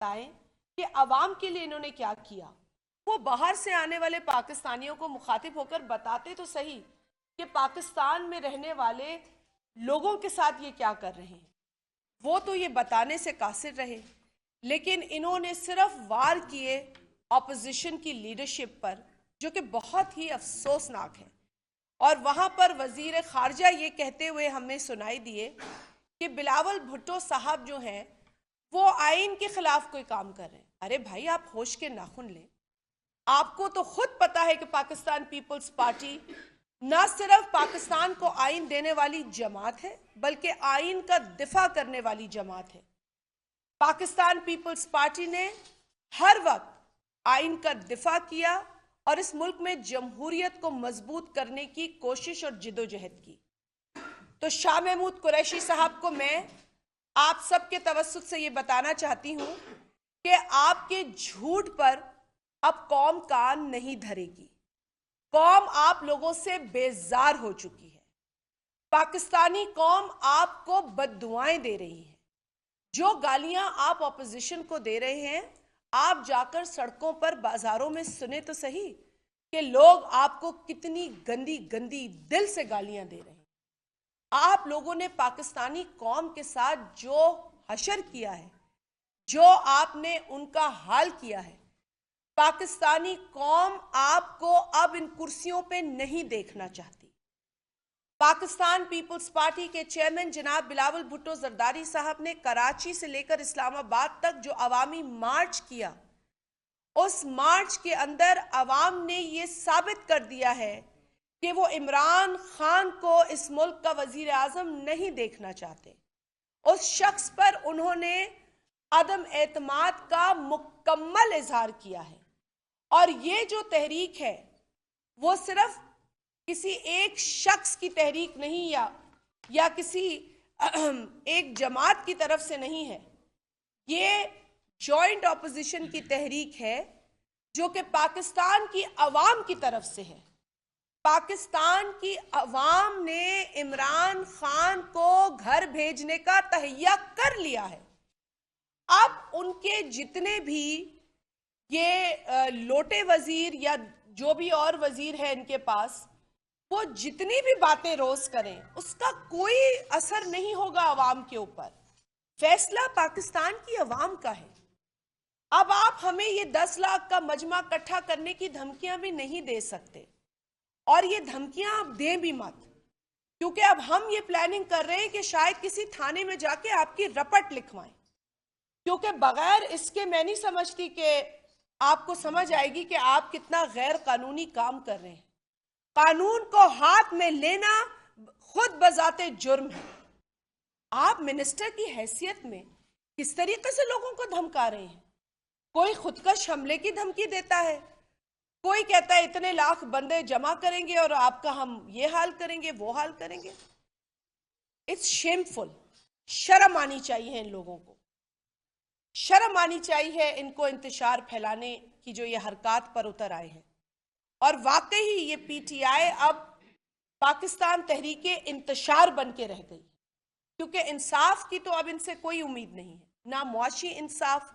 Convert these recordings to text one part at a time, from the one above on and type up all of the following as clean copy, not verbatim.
बताएं कि अवाम के लिए इन्होंने क्या किया। वो बाहर से आने वाले पाकिस्तानियों को मुखातिब होकर बताते तो सही कि पाकिस्तान में रहने वाले लोगों के साथ ये क्या कर रहे हैं। वो तो ये बताने से कासिर रहे, लेकिन इन्होंने सिर्फ वार किए ऑपोजिशन की लीडरशिप पर, जो कि बहुत ही अफसोसनाक है। और वहां पर वजीर खारजा ये कहते हुए हमें सुनाई दिए कि बिलावल भुट्टो साहब जो हैं वो आइन के खिलाफ कोई काम कर रहे हैं। अरे भाई, आप होश के नाखून लें। आपको तो खुद पता है कि पाकिस्तान पीपल्स पार्टी ना सिर्फ पाकिस्तान को आइन देने वाली जमात है, बल्कि आइन का दिफा करने वाली जमात है। पाकिस्तान पीपल्स पार्टी ने हर वक्त आइन का दिफा किया और इस मुल्क में जमहूरियत को मजबूत करने की कोशिश और जिदोजहद की। तो शाह महमूद कुरैशी साहब को मैं आप सबके तवस्सुत से ये बताना चाहती हूं कि आपके झूठ पर अब कौम कान नहीं धरेगी। कौम आप लोगों से बेजार हो चुकी है। पाकिस्तानी कौम आपको बद्दुआएं दे रही है। जो गालियां आप ऑपोजिशन को दे रहे हैं, आप जाकर सड़कों पर बाजारों में सुने तो सही कि लोग आपको कितनी गंदी गंदी दिल से गालियां दे रहे हैं। आप लोगों ने पाकिस्तानी कौम के साथ जो हशर किया है, जो आपने उनका हाल किया है, पाकिस्तानी कौम आपको अब इन कुर्सियों पे नहीं देखना चाहती। पाकिस्तान पीपल्स पार्टी के चेयरमैन जनाब बिलावल भुट्टो जरदारी साहब ने कराची से लेकर इस्लामाबाद तक जो अवामी मार्च किया, उस मार्च के अंदर अवाम ने ये साबित कर दिया है कि वो इमरान खान को इस मुल्क का वजीर आजम नहीं देखना चाहते। उस शख्स पर उन्होंने अदम एतमाद का मुकम्मल इजहार किया है। और ये जो तहरीक है वो सिर्फ किसी एक शख्स की तहरीक नहीं या किसी एक जमात की तरफ से नहीं है। ये जॉइंट ऑपोजिशन की तहरीक है जो कि पाकिस्तान की अवाम की तरफ से है। पाकिस्तान की अवाम ने इमरान खान को घर भेजने का तहैया कर लिया है। अब उनके जितने भी ये लोटे वजीर या जो भी और वजीर है इनके पास, वो जितनी भी बातें रोज करें उसका कोई असर नहीं होगा अवाम के ऊपर। फैसला पाकिस्तान की अवाम का है। अब आप हमें ये 10 लाख का मजमा इकट्ठा करने की धमकियां भी नहीं दे सकते, और ये धमकियां आप दें भी मत, क्योंकि अब हम ये प्लानिंग कर रहे हैं कि शायद किसी थाने में जाके आपकी रपट लिखवाएं, क्योंकि बगैर इसके मैं नहीं समझती कि आपको समझ आएगी कि आप कितना गैर कानूनी काम कर रहे हैं। कानून को हाथ में लेना खुद बजाते जुर्म है। आप मिनिस्टर की हैसियत में किस तरीके से लोगों को धमका रहे हैं। कोई खुदकश हमले की धमकी देता है, कोई कहता है इतने लाख बंदे जमा करेंगे और आपका हम ये हाल करेंगे वो हाल करेंगे। It's shameful. शर्म आनी चाहिए इन लोगों को, शर्म आनी चाहिए इनको इंतशार फैलाने की जो ये हरकत पर उतर आए हैं। और वाकई ही ये पीटीआई अब पाकिस्तान तहरीके इंतशार बन के रह गई, क्योंकि इंसाफ की तो अब इनसे कोई उम्मीद नहीं है। ना मुआशी इंसाफ,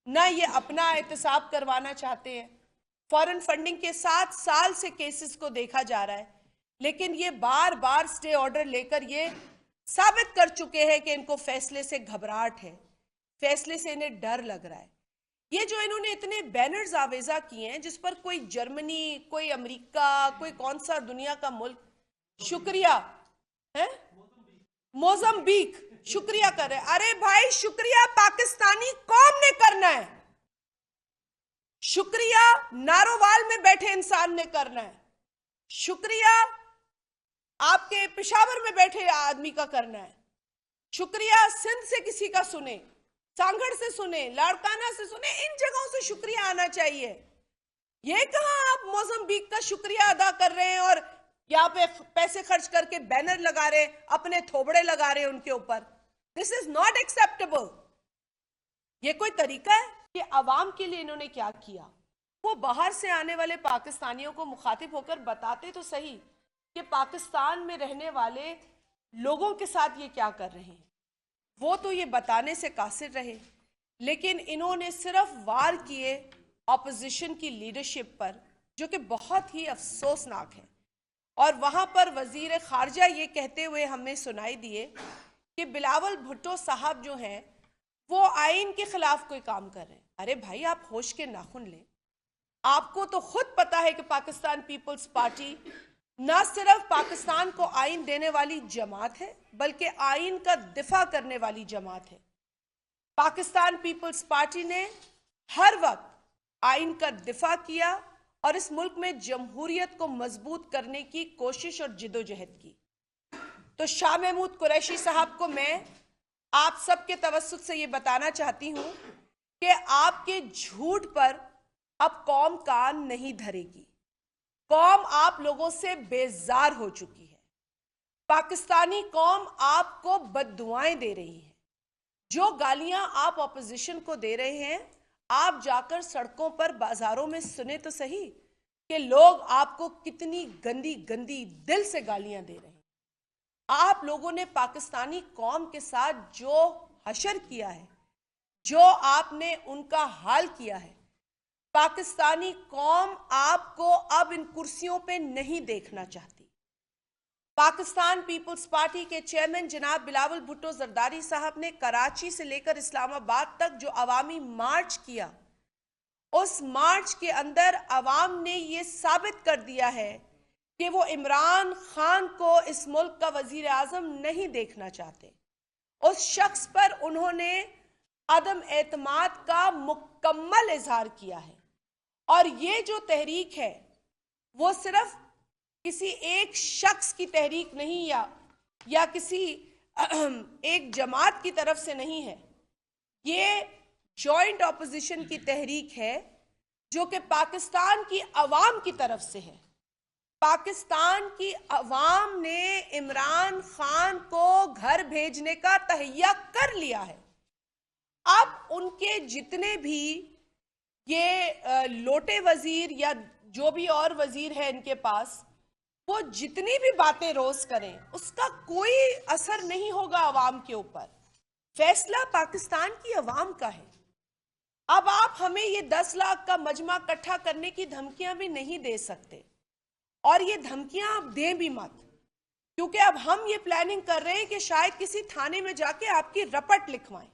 ना ये अपना एहतसाब करवाना चाहते हैं। फॉरेन फंडिंग के 7 साल से केसेस को देखा जा रहा है, लेकिन ये बार बार स्टे ऑर्डर लेकर ये साबित कर चुके हैं कि इनको फैसले से घबराहट है, फैसले से इन्हें डर लग रहा है। ये जो इन्होंने इतने बैनर्स आवेजा किए हैं जिस पर कोई जर्मनी, कोई अमेरिका, कोई कौन सा दुनिया का मुल्क शुक्रिया है, मोजम्बिक शुक्रिया कर रहे हैं। अरे भाई, शुक्रिया पाकिस्तानी कौम ने करना है, शुक्रिया नारोवाल में बैठे इंसान ने करना है, शुक्रिया आपके पेशावर में बैठे आदमी का करना है, शुक्रिया सिंध से किसी का सुने, सांगड़ से सुने, लाड़काना से सुने, इन जगहों से शुक्रिया आना चाहिए। ये कहां आप मोजम्बिक का शुक्रिया अदा कर रहे हैं और यहां पे पैसे खर्च करके बैनर लगा रहे हैं, अपने थोबड़े लगा रहे हैं उनके ऊपर। This is not acceptable. ये कोई तरीका है कि अवाम के लिए इन्होंने क्या किया। वो बाहर से आने वाले पाकिस्तानियों को मुखातिब होकर बताते तो सही कि पाकिस्तान में रहने वाले लोगों के साथ ये क्या कर रहे हैं। वो तो ये बताने से कासिर रहे, लेकिन इन्होंने सिर्फ वार किए ऑपोजिशन की लीडरशिप पर, जो कि बहुत ही अफसोसनाक है। और वहां पर वजीर खारजा ये कहते हुए हमें सुनाई दिए कि बिलावल भुट्टो साहब जो हैं वो आइन के खिलाफ कोई काम कर रहे हैं। अरे भाई, आप होश के नाखून लें। आपको तो खुद पता है कि पाकिस्तान पीपल्स पार्टी ना सिर्फ पाकिस्तान को आइन देने वाली जमात है, बल्कि आइन का दिफा करने वाली जमात है। पाकिस्तान पीपल्स पार्टी ने हर वक्त आइन का दिफा किया और इस मुल्क में जमहूरियत को मजबूत करने की कोशिश और जिदोजहद की। तो शाह महमूद कुरैशी साहब को मैं आप सबके तवस्सुत से ये बताना चाहती हूं कि आपके झूठ पर अब कौम कान नहीं धरेगी। कौम आप लोगों से बेजार हो चुकी है। पाकिस्तानी कौम आपको बद्दुआएं दे रही है। जो गालियां आप ऑपोजिशन को दे रहे हैं, आप जाकर सड़कों पर, बाजारों में सुने तो सही कि लोग आपको कितनी गंदी गंदी दिल से गालियां दे रहे हैं। आप लोगों ने पाकिस्तानी कौम के साथ जो हशर किया है, जो आपने उनका हाल किया है, पाकिस्तानी कौम आपको अब इन कुर्सियों पे नहीं देखना चाहती। पाकिस्तान पीपल्स पार्टी के चेयरमैन जनाब बिलावल भुट्टो जरदारी साहब ने कराची से लेकर इस्लामाबाद तक जो अवामी मार्च किया, उस मार्च के अंदर अवाम ने ये साबित कर दिया है कि वो इमरान खान को इस मुल्क का वजीर आजम नहीं देखना चाहते। उस शख्स पर उन्होंने अदम एतमाद का मुकम्मल इजहार किया है। और ये जो तहरीक है वो सिर्फ किसी एक शख्स की तहरीक नहीं या किसी एक जमात की तरफ से नहीं है। ये जॉइंट ऑपोजिशन की तहरीक है जो कि पाकिस्तान की अवाम की तरफ से है। पाकिस्तान की अवाम ने इमरान खान को घर भेजने का तहैया कर लिया है। अब उनके जितने भी ये लोटे वजीर या जो भी और वजीर है इनके पास, वो जितनी भी बातें रोज करें, उसका कोई असर नहीं होगा अवाम के ऊपर। फैसला पाकिस्तान की अवाम का है। अब आप हमें ये 10 लाख का मजमा इकट्ठा करने की धमकियां भी नहीं दे सकते, और ये धमकियां आप दें भी मत, क्योंकि अब हम ये प्लानिंग कर रहे हैं कि शायद किसी थाने में जाके आपकी रपट लिखवाएं।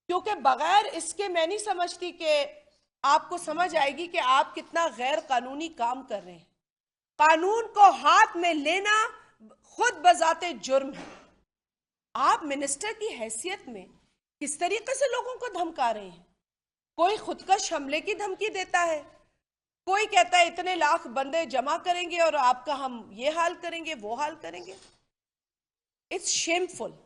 क्योंकि बगैर इसके मैं नहीं समझती कि आपको समझ आएगी कि आप कितना गैर कानूनी काम कर रहे हैं। कानून को हाथ में लेना खुद बजाते जुर्म है। आप मिनिस्टर की हैसियत में किस तरीके से लोगों को धमका रहे हैं। कोई खुदकश हमले की धमकी देता है, कोई कहता है इतने लाख बंदे जमा करेंगे और आपका हम ये हाल करेंगे, वो हाल करेंगे। It's shameful.